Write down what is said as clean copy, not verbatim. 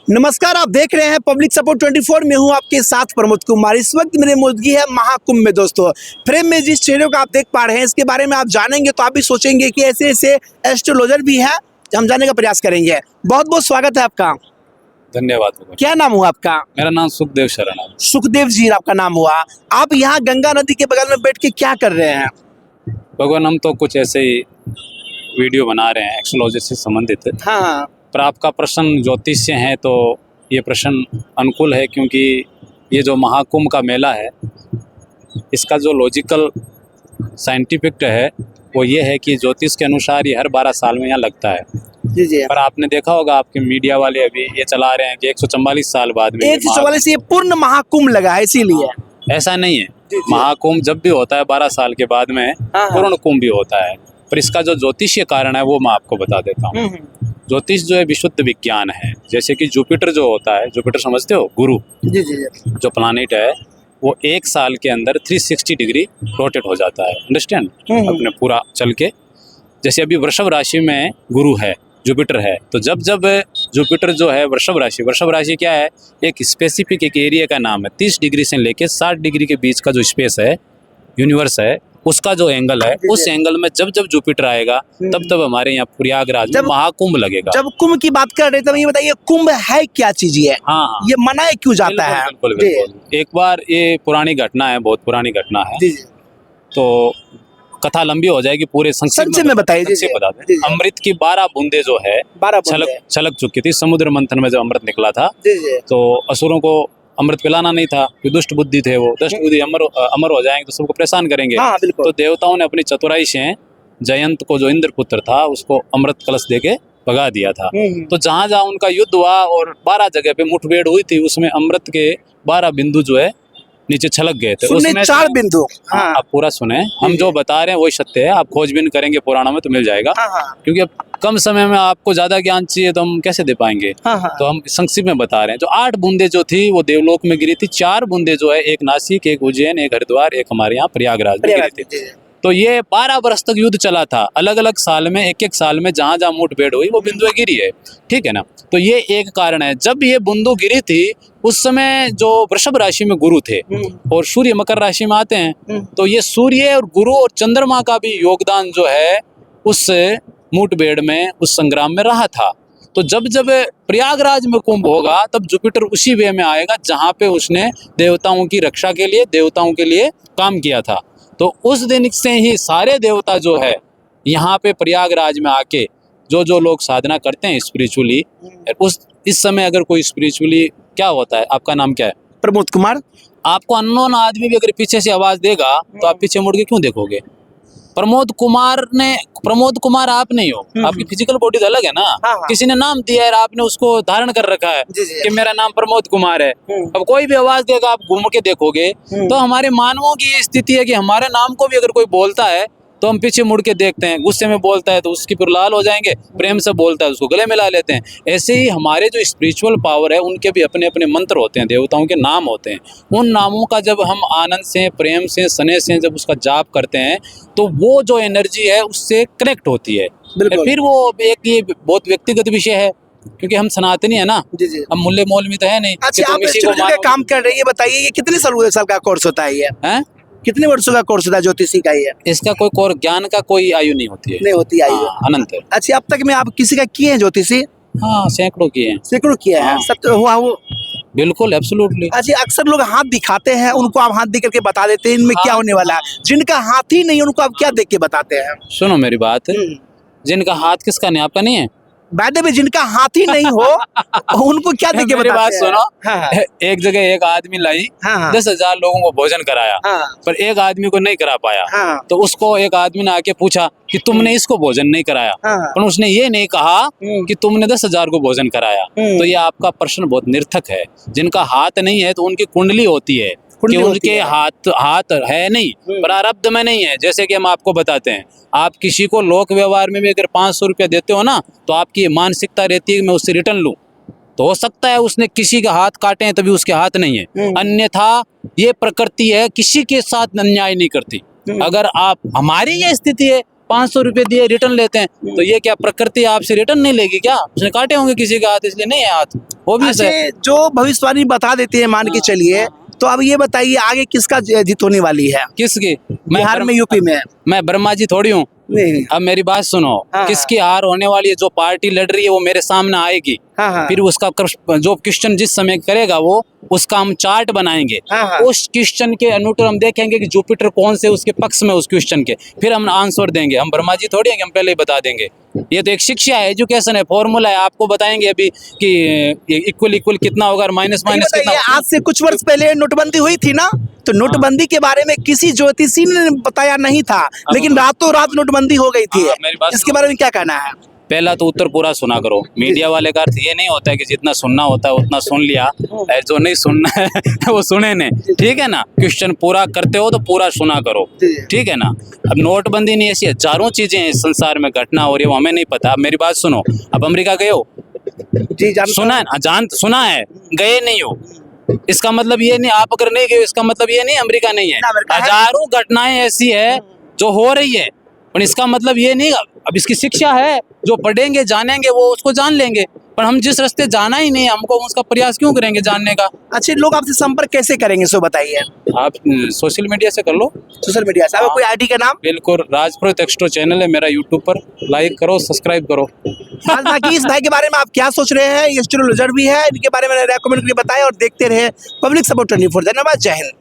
नमस्कार, आप देख रहे हैं पब्लिक सपोर्ट 24। में हूं आपके साथ प्रमोद कुमार। इस वक्त मेरी मौजूदगी है महाकुंभ में। दोस्तों, फ्रेम में जिस चेहरे को आप देख पा रहे हैं, इसके बारे में आप जानेंगे तो आप भी सोचेंगे कि ऐसे ऐसे एस्ट्रोलॉजर भी हैं। हम जानने का प्रयास करेंगे। बहुत बहुत स्वागत है आपका। धन्यवाद। क्या नाम हुआ आपका? मेरा नाम सुखदेव शरण है। सुखदेव जी आपका नाम हुआ। आप यहाँ गंगा नदी के बगल में बैठ के क्या कर रहे हैं? भगवान, हम तो कुछ ऐसे ही वीडियो बना रहे हैं एस्ट्रोलॉजी से संबंधित। हाँ, पर आपका प्रश्न ज्योतिष से है तो ये प्रश्न अनुकूल है, क्योंकि ये जो महाकुंभ का मेला है, इसका जो लॉजिकल साइंटिफिक है वो ये है कि ज्योतिष के अनुसार ये हर 12 साल में यहाँ लगता है। जी जी। पर आपने देखा होगा, आपके मीडिया वाले अभी ये चला रहे हैं कि 144 साल बाद में 144 से ये पूर्ण महाकुंभ लगा है, इसीलिए। ऐसा नहीं है। जी। महाकुंभ जब भी होता है 12 साल के बाद में हाँ। पूर्ण कुंभ भी होता है। पर इसका जो ज्योतिषीय कारण है वो मैं आपको बता देता हूँ। ज्योतिष जो है विशुद्ध विज्ञान है। जैसे कि जुपिटर जो होता है, जुपिटर समझते हो, गुरु जी जी जी। जो प्लानिट है, वो 1 साल के अंदर 360 डिग्री रोटेट हो जाता है। अंडरस्टैंड? अपने पूरा चल के। जैसे अभी वृषभ राशि में गुरु है, जुपिटर है, तो जब जब जुपिटर जो है वृषभ राशि क्या है, एक स्पेसिफिक एक एरिया का नाम है। 30 डिग्री से लेके 60 डिग्री के बीच का जो स्पेस है, यूनिवर्स है, उसका जो एंगल है, उस एंगल में जब जब जुपिटर आएगा तब तब हमारे यहाँ प्रयागराज में महाकुंभ लगेगा। जब कुंभ की बात कर रहे थे, ये बताइए कुंभ है क्या चीज? ये हाँ, ये मनाया क्यों जाता है? बिल्कुल। एक बार ये पुरानी घटना है, बहुत पुरानी घटना है। जी जी। तो कथा लंबी हो जाएगी, पूरे संक्षिप्त में बताइए। बता दें, अमृत की 12 बूंदे जो है 12 छलक चुकी थी समुद्र मंथन में। जब अमृत निकला था तो असुरों को अमृत पिलाना नहीं था, कि दुष्ट बुद्धि थे वो। दुष्ट बुद्धि अमर हो जाएंगे तो सबको परेशान करेंगे। हाँ, तो देवताओं ने अपनी चतुराई से जयंत को, जो इंद्र पुत्र था, उसको अमृत कलश देके भगा दिया था। तो जहां जहां उनका युद्ध हुआ और 12 जगह पे मुठभेड़ हुई थी, उसमें अमृत के 12 बिंदु जो है नीचे छलक गए थे। उसमें 4 बिंदु। हाँ, आप पूरा सुने, हम जो बता रहे हैं वही सत्य है। आप खोजबीन करेंगे पुराणों में तो मिल जाएगा। क्योंकि अब कम समय में आपको ज्यादा ज्ञान चाहिए तो हम कैसे दे पाएंगे। तो हम संक्षिप्त में बता रहे हैं। जो 8 बूंदे जो थी वो देवलोक में गिरी थी। 4 बूंदे जो है, एक नासिक, एक उज्जैन, एक हरिद्वार, एक हमारे यहाँ प्रयागराज में गिरी थी। तो ये 12 वर्ष तक युद्ध चला था। अलग अलग साल में, एक एक साल में जहां जहां मुठभेड़ हुई वो बिंदुएं गिरी है। ठीक है ना? तो ये एक कारण है। जब ये बिंदु गिरी थी उस समय जो वृषभ राशि में गुरु थे और सूर्य मकर राशि में आते हैं, तो ये सूर्य और गुरु और चंद्रमा का भी योगदान जो है उस मुठभेड़ में, उस संग्राम में रहा था। तो जब जब प्रयागराज में कुंभ होगा तब जुपिटर उसी वे में आएगा जहां पे उसने देवताओं की रक्षा के लिए, देवताओं के लिए काम किया था। तो उस दिन से ही सारे देवता जो है यहाँ पे प्रयागराज में आके जो लोग साधना करते हैं स्पिरिचुअली, इस समय अगर कोई स्पिरिचुअली, क्या होता है, आपका नाम क्या है? प्रमोद कुमार। आपको अननोन आदमी भी अगर पीछे से आवाज देगा तो आप पीछे मुड़ के क्यों देखोगे? प्रमोद कुमार आप नहीं हो। आपकी फिजिकल बॉडी तो अलग है ना। किसी ने नाम दिया है, आपने उसको धारण कर रखा है कि मेरा नाम प्रमोद कुमार है। अब कोई भी आवाज देगा, आप घूम के देखोगे तो हमारे मानवों की ये स्थिति है कि हमारे नाम को भी अगर कोई बोलता है तो हम पीछे मुड़ के देखते हैं। गुस्से में बोलता है तो उसकी फिर लाल हो जाएंगे, प्रेम से बोलता है उसको गले मिला लेते हैं। ऐसे ही हमारे जो स्पिरिचुअल पावर है उनके भी अपने अपने मंत्र होते हैं, देवताओं के नाम होते हैं। उन नामों का जब हम आनंद से, प्रेम से, स्नेह से जब उसका जाप करते हैं तो वो जो एनर्जी है उससे कनेक्ट होती है। फिर वो एक ये बहुत व्यक्तिगत विषय है, क्योंकि हम सनातनी है ना। हम मुल्ले मौलवी तो है नहीं। अच्छा, आप काम कर रहे हैं, ये बताइए ये कितने साल का कोर्स होता है? ये कितने वर्षों का कोर्स होता है ज्योतिषी का? ये इसका कोई ज्ञान का कोई आयु नहीं होती है। नहीं होती आयु, अनंत है। अच्छा, अब तक में आप किसी का किए हैं ज्योतिषी? हाँ, सैकड़ों किए हैं। सैकड़ों किए हैं। सब तो हुआ वो? बिल्कुल, एब्सोल्युटली। अच्छा, अक्सर लोग हाथ दिखाते हैं, उनको आप हाथ दिख करके बता देते हैं इनमें क्या होने वाला है। जिनका हाथ ही नहीं उनको आप क्या देख के बताते हैं? सुनो मेरी बात, जिनका हाथ किसका नहीं, आपका नहीं है? वैसे भी जिनका हाथ ही नहीं हो उनको क्या देख के बताते हैं? बात सुनो। एक जगह एक आदमी लाई 10,000 लोगों को भोजन कराया, पर एक आदमी को नहीं करा पाया। तो उसको एक आदमी ने आके पूछा कि तुमने इसको भोजन नहीं कराया, पर उसने ये नहीं कहा कि तुमने 10,000 को भोजन कराया। तो ये आपका प्रश्न बहुत निर्थक है। जिनका हाथ नहीं है तो उनकी कुंडली होती है कि उनके हाथ है नहीं, प्रारब्ध में नहीं है। जैसे कि हम आपको बताते हैं, आप किसी को लोक व्यवहार में भी अगर 500 रुपया देते हो ना, तो आपकी ये मानसिकता रहती है कि मैं उससे रिटर्न लूं। तो हो सकता है उसने किसी का हाथ काटे हैं तभी उसके हाथ नहीं है, अन्यथा ये प्रकृति है, किसी के साथ अन्याय नहीं करती। अगर आप, हमारी ये स्थिति है 500 रुपए दिए रिटर्न लेते हैं, तो ये क्या प्रकृति आपसे रिटर्न नहीं लेगी क्या? उसने काटे होंगे किसी का हाथ, इसलिए नहीं है हाथ, वो भी अच्छा, जो भविष्यवाणी बता देते हैं मान के चलिए, तो अब ये बताइए आगे किसका जीत होने वाली है किसकी? बिहार में, यूपी में? मैं ब्रह्मा जी थोड़ी हूँ। नहीं। अब मेरी बात सुनो, हाँ। किसकी हार होने वाली है, जो पार्टी लड़ रही है वो मेरे सामने आएगी, हाँ, हाँ। फिर उसका जो क्वेश्चन जिस समय करेगा वो उसका हम चार्ट बनाएंगे, हाँ, हाँ। उस क्वेश्चन के अनुसार हम देखेंगे कि जुपिटर कौन से उसके पक्ष में उस क्वेश्चन के, फिर हम आंसर देंगे। हम ब्रह्मा जी थोड़ी हैं कि हम पहले ही बता देंगे। ये तो एक शिक्षा है, एजुकेशन है, फॉर्मूला है, आपको बताएंगे अभी कि इक्वल इक्वल कितना होगा और माइनस ये माइनस कितना बताइए, होगा। आज से कुछ वर्ष पहले नोटबंदी हुई थी ना, तो नोटबंदी के बारे में किसी ज्योतिषी ने बताया नहीं था, लेकिन रातों रात नोटबंदी हो गई थी। हाँ, मेरी बात इसके बारे में क्या कहना है? पहला तो उत्तर पूरा सुना करो। मीडिया वाले का अर्थ ये नहीं होता है कि जितना सुनना होता है उतना सुन लिया, जो नहीं सुनना है वो सुने नहीं, ठीक है ना। क्वेश्चन पूरा करते हो तो पूरा सुना करो, ठीक है ना। अब नोटबंदी नहीं, ऐसी हजारों चीजें हैं इस संसार में घटना हो रही है, वो हमें नहीं पता। अब मेरी बात सुनो, अब अमेरिका गए हो? जी, सुना है, सुना है, गए नहीं हो, इसका मतलब ये नहीं, आप अगर नहीं गए इसका मतलब ये नहीं अमेरिका नहीं है। हजारों घटनाएं ऐसी है जो हो रही है, पर इसका मतलब ये नहीं। अब इसकी शिक्षा है, जो पढ़ेंगे जानेंगे वो उसको जान लेंगे, पर हम जिस रास्ते जाना ही नहीं, हमको उसका प्रयास क्यों करेंगे जानने का? अच्छे, लोग आपसे संपर्क कैसे करेंगे सो बताइए? आप सोशल मीडिया से कर लो। सोशल मीडिया से? आपका कोई आईडी का नाम? बिल्कुल, राजपुरोहित एक्स्ट्रो चैनल है मेरा यूट्यूब पर, लाइक करो, सब्सक्राइब करो। बाकी इस भाई के बारे में आप क्या सोच रहे हैं? एस्ट्रोलॉजर भी है, इनके बारे में कमेंट करके बताएं और देखते रहे पब्लिक सपोर्ट 24। धन्यवाद, जय हिंद।